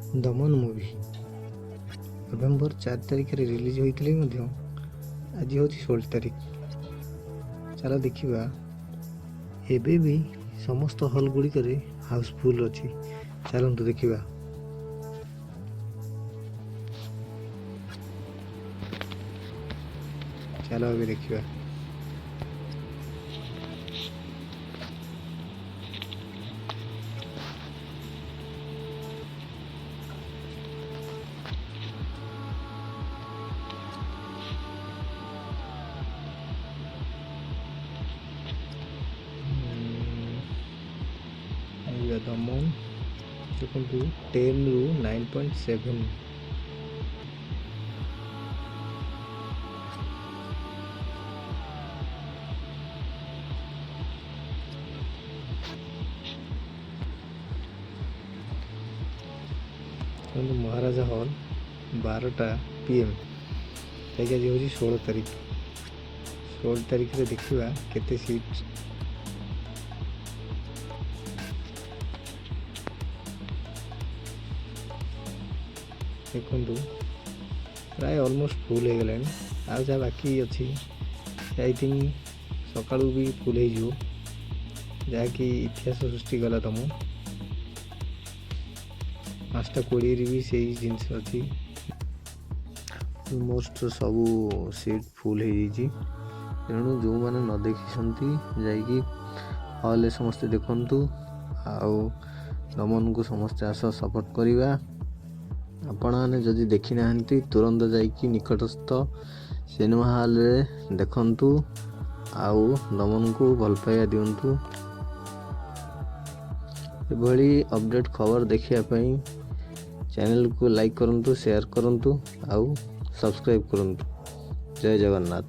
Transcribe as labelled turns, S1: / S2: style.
S1: दमन movie नवेम्बर 4 तारिख release होता आज हूँ 16 तारिख। चलो देखा एबे भी समस्त हल गुड़िक हाउसफुल अच्छी। चलतु देखा चलो अभी देखा दमन देखो 10 ରୁ 9.7। महाराजा हॉल 12टा PM आज हूँ 16 तारिख। 16 तारिख देखा केते सीट देखु प्राय ऑलमोस्ट फुल हो गला। आ जहाँ बाकी अच्छी आई थिंक सका भी फुल हो जहाँकि इतिहास सृष्टि कला तुम 5टा 20 भी से जिनस अच्छी ऑलमोस्ट सबू सीट फुल हो तेणु जो मैंने न देखी जाकि हॉल समस्ते देखु आउ दमन को समस्ते आस सपोर्ट करवा। आपण मैंने जदि देखी ना तुरंत जाइए निकटस्थ सिनेमा हॉल रे देखंतु आउ दमन को भल पाइबा दिंतु। एभली अपडेट खबर देखापी चैनल को लाइक करंतु, शेयर करंतु आउ सब्सक्राइब करंतु। जय जगन्नाथ।